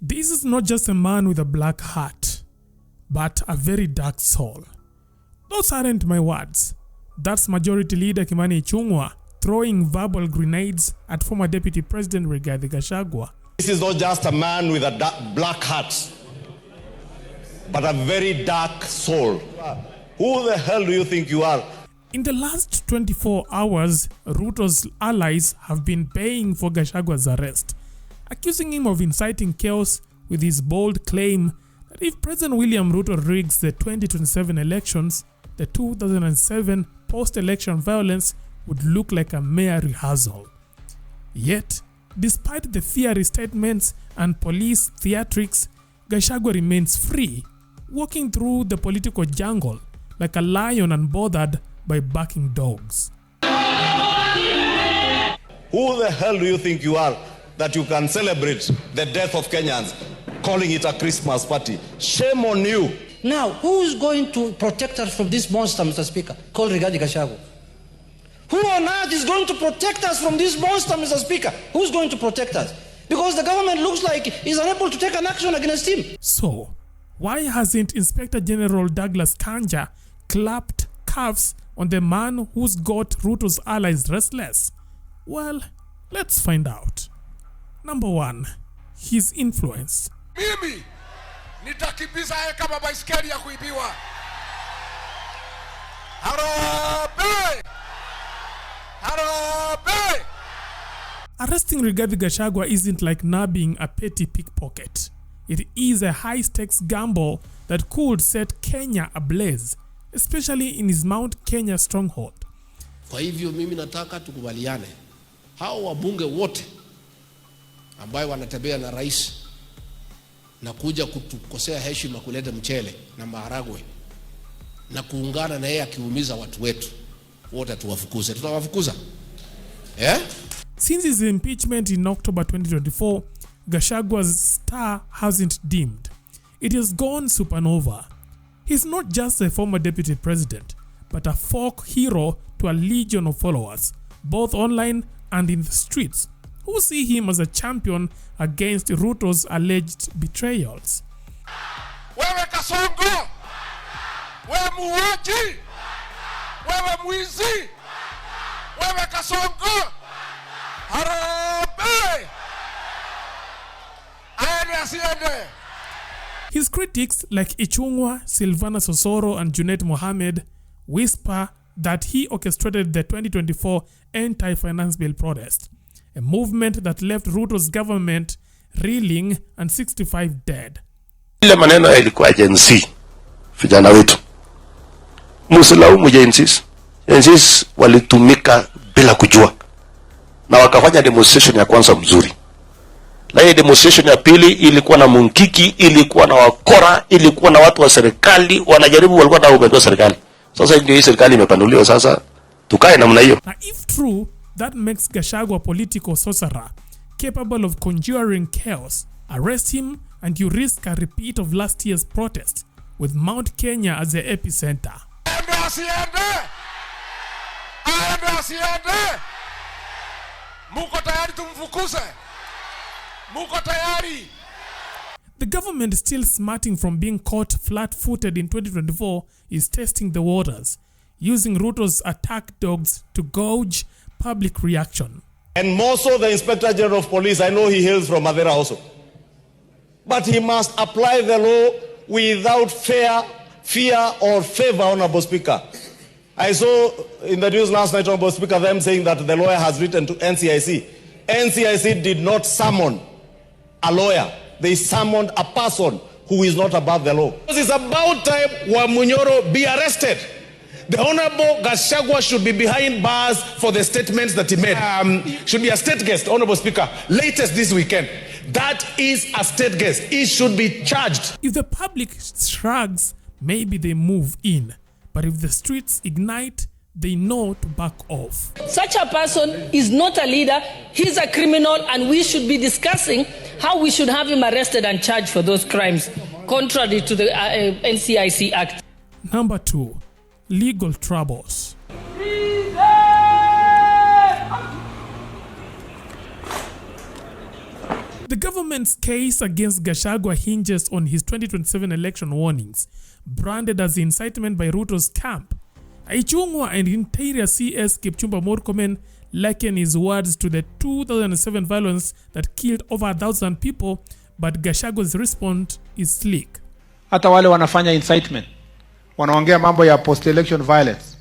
This is not just a man with a black heart, but a very dark soul. Those aren't my words. That's Majority Leader Kimani throwing verbal grenades at former Deputy President Rigathi Gachagua. This is not just a man with a black heart, but a very dark soul. Who the hell do you think you are? In the last 24 hours, Ruto's allies have been paying for Gachagua's arrest, accusing him of inciting chaos with his bold claim that if President William Ruto rigs the 2027 elections, the 2007 post-election violence would look like a mere rehearsal. Yet, despite the fiery statements and police theatrics, Gachagua remains free, walking through the political jungle like a lion unbothered by barking dogs. Who the hell do you think you are that you can celebrate the death of Kenyans, calling it a Christmas party? Shame on you. Now, who's going to protect us from this monster, Mr. Speaker, called Rigathi Gachagua? Who on earth is going to protect us from this monster, Mr. Speaker? Who's going to protect us? Because the government looks like it's unable to take an action against him. So, why hasn't Inspector General Douglas Kanja clapped cuffs on the man who's got Ruto's allies restless? Well, let's find out. Number 1, his influence. Mimi nitakimbiza yeye kama baiskeli ya kuibiwa. Harambe! Harambe! Arresting Rigathi Gachagua isn't like nabbing a petty pickpocket. It is a high-stakes gamble that could set Kenya ablaze, especially in his Mount Kenya stronghold. Kwa hivyo mimi nataka tukubaliane, hao wabunge wote ambao wanatembea na rais na kuja kutukosea heshima, kuleta mchele na maharagwe na kuungana na yeye akiumiza watu wetu, wote tuwafukuze. Tutawafukuza. Since his impeachment in October 2024, Gachagua's star hasn't dimmed. It has gone supernova. He's not just a former deputy president, but a folk hero to a legion of followers, both online and in the streets, who see him as a champion against Ruto's alleged betrayals. Wewe Kasongo! Wewe muuaji! Wewe mwizi! Wewe Kasongo! Harambe! Aende asiende! His critics like Ichung'wa, Silvana Sosoro and Junet Mohammed whisper that he orchestrated the 2024 anti-finance bill protest, a movement that left Ruto's government reeling and 65 dead. Ile maneno yalikuwa agency vijana wetu. Msilaumu agencies. Agencies walitumika bila kujua. Na wakafanya demonstration ya kwanza mzuri. Na demonstration ya pili ilikuwa na munkiki, ilikuwa na wakora, ilikuwa na watu wa serikali, wanajaribu walikuwa na ubendo serikali. Sasa ndio hii serikali imepanuliwa, sasa tukae namna hiyo. Now if true, that makes Gachagua a political sorcerer capable of conjuring chaos. Arrest him and you risk a repeat of last year's protest with Mount Kenya as the epicenter. Muko tayari tumfukuze? Muko tayari? The government, still smarting from being caught flat-footed in 2024, is testing the waters, using Ruto's attack dogs to gauge public reaction. And more so the Inspector General of Police, I know he hails from Madera also. But he must apply the law without fear or favor, Honorable Speaker. I saw in the news last night, Honorable Speaker, them saying that the lawyer has written to NCIC. NCIC did not summon a lawyer. They summoned a person who is not above the law. It's about time Wamunyoro be arrested. The Honorable Gachagua should be behind bars for the statements that he made. Should be a state guest, Honorable Speaker, latest this weekend. That is a state guest. He should be charged. If the public shrugs, maybe they move in. But if the streets ignite, they know to back off. Such a person is not a leader, he's a criminal, and we should be discussing how we should have him arrested and charged for those crimes, contrary to the NCIC Act. Number 2, legal troubles. The government's case against Gachagua hinges on his 2027 election warnings, branded as incitement by Ruto's camp. Ichung'wa and Interior CS Kipchumba Murkomen liken his words to the 2007 violence that killed over 1,000 people, but Gachagua's response is sleek. Hata wale wanafanya incitement, wanaongea mambo ya post-election violence,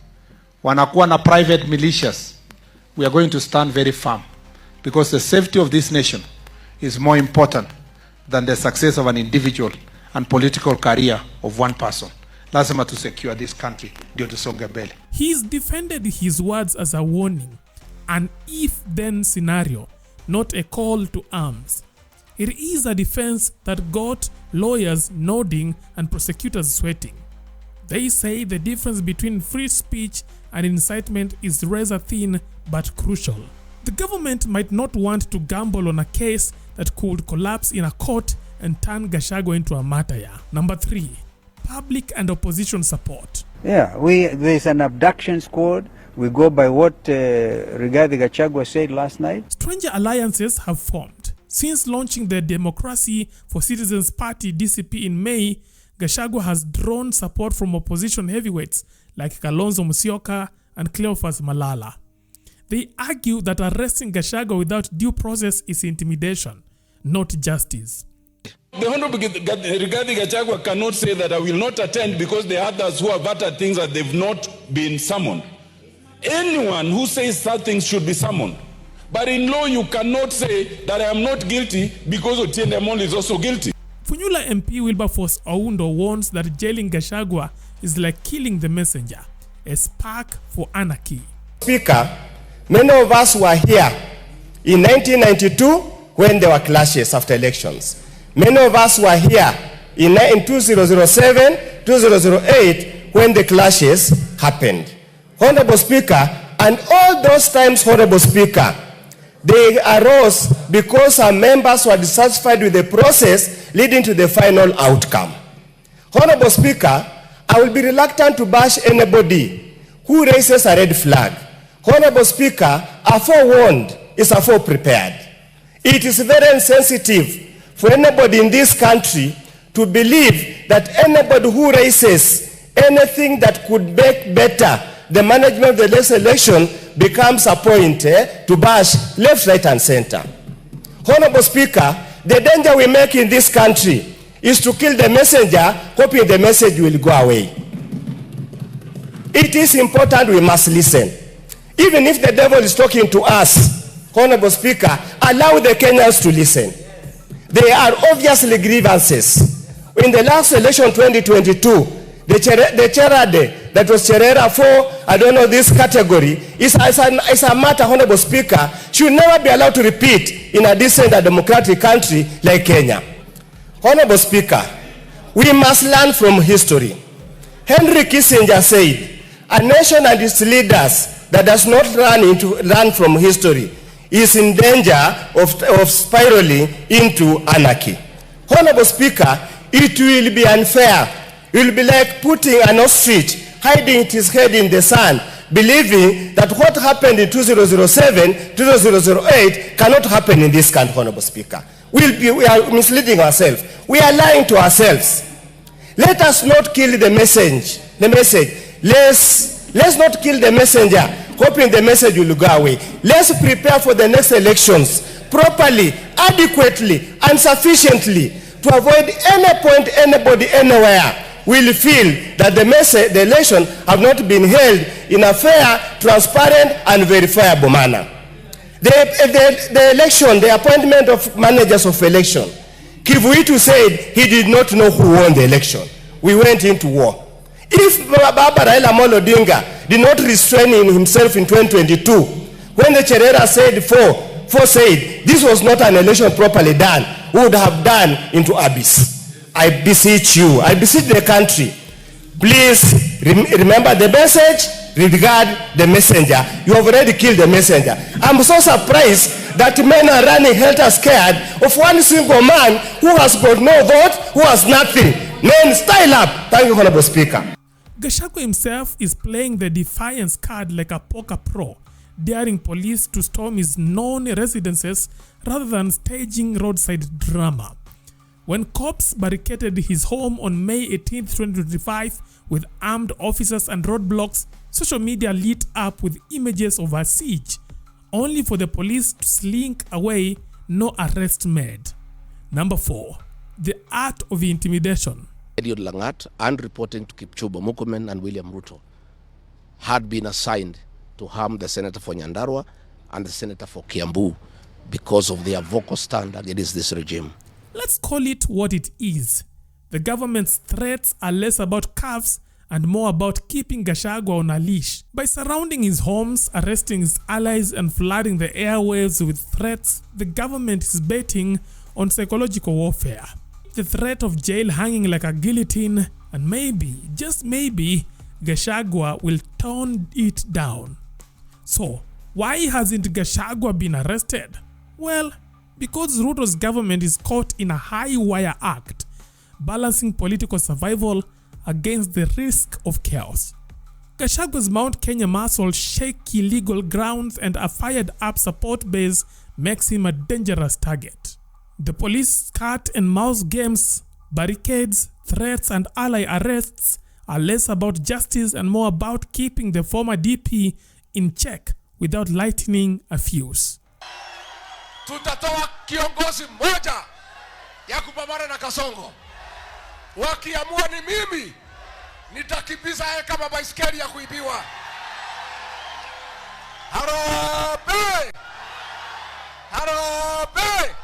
wanakuwa na private militias. We are going to stand very firm because the safety of this nation is more important than the success of an individual and political career of one person. Lazima to secure this country ndio tusonge mbele. He's defended his words as a warning, an if-then scenario, not a call to arms. It is a defense that got lawyers nodding and prosecutors sweating. They say the difference between free speech and incitement is razor thin but crucial. The government might not want to gamble on a case that could collapse in a court and turn Gachagua into a martyr. Number 3, public and opposition support. Yeah, there's an abduction squad. We go by what Rigathi Gachagua said last night. Stranger alliances have formed. Since launching the Democracy for Citizens Party DCP in May, Gachagua has drawn support from opposition heavyweights like Kalonzo Musyoka and Cleophas Malala. They argue that arresting Gachagua without due process is intimidation, not justice. The Honorable Rigathi Gachagua cannot say that I will not attend because there are others who have uttered things that they've not been summoned. Anyone who says such things should be summoned. But in law, you cannot say that I am not guilty because Otiende Amolo is also guilty. Funyula MP Wilberforce Oundo warns that jailing Gachagua is like killing the messenger, a spark for anarchy. Speaker, many of us were here in 1992 when there were clashes after elections. Many of us were here in 2007, 2008 when the clashes happened. Honorable Speaker, and all those times, Honorable Speaker, they arose because our members were dissatisfied with the process leading to the final outcome. Honorable Speaker, I will be reluctant to bash anybody who raises a red flag. Honorable Speaker, a forewarned is a foreprepared. It is very insensitive for anybody in this country to believe that anybody who raises anything that could make better the management of the next election becomes a point to bash left, right, and center. Honorable Speaker, the danger we make in this country is to kill the messenger, hoping the message will go away. It is important we must listen. Even if the devil is talking to us, Honorable Speaker, allow the Kenyans to listen. There are obviously grievances. In the last election 2022, the charade that was Cherera for, I don't know, this category, is a matter, Honorable Speaker, should never be allowed to repeat in a decent and democratic country like Kenya. Honorable Speaker, we must learn from history. Henry Kissinger said, a nation and its leaders that does not learn from history is in danger of spiraling into anarchy. Honorable Speaker, it will be unfair. It will be like putting an ostrich hiding its head in the sand, believing that what happened in 2007, 2008 cannot happen in this country, Honorable Speaker. We are misleading ourselves. We are lying to ourselves. Let us not kill the message. Let's not kill the messenger, hoping the message will go away. Let's prepare for the next elections properly, adequately, and sufficiently to avoid any point anybody anywhere will feel that the election have not been held in a fair, transparent, and verifiable manner. The election, the appointment of managers of election, Kivuitu said he did not know who won the election. We went into war. If Baba Raila Amolo Odinga did not restrain himself in 2022, when the Cherera said four said this was not an election properly done, we would have done into abyss. I beseech you, I beseech the country, please remember the message, regard the messenger. You have already killed the messenger. I'm so surprised that men are running helter-scared of one single man who has got no vote, who has nothing. Men, style up. Thank you, Honorable Speaker. Gachagua himself is playing the defiance card like a poker pro, daring police to storm his known residences rather than staging roadside drama. When cops barricaded his home on May 18, 2025 with armed officers and roadblocks, social media lit up with images of a siege, only for the police to slink away, no arrest made. Number 4. The art of intimidation. Eliud Langat and reporting to Kipchumba Murkomen and William Ruto had been assigned to harm the senator for Nyandarua and the senator for Kiambu because of their vocal stand against this regime. Let's call it what it is. The government's threats are less about cuffs and more about keeping Gachagua on a leash. By surrounding his homes, arresting his allies, and flooding the airwaves with threats, the government is betting on psychological warfare. The threat of jail hanging like a guillotine, and maybe, just maybe, Gachagua will tone it down. So, why hasn't Gachagua been arrested? Well, because Ruto's government is caught in a high-wire act, balancing political survival against the risk of chaos. Gachagua's Mount Kenya muscle, shaky legal grounds, and a fired-up support base makes him a dangerous target. The police cat-and-mouse games, barricades, threats, and ally arrests are less about justice and more about keeping the former DP in check without lightening a fuse. Tutatoa kiongozi mmoja ya kupambana na Kasongo. Wakiamua ni mimi, nitakimbiza yeye kama baiskeli ya kuibiwa. Harambee! Harambee!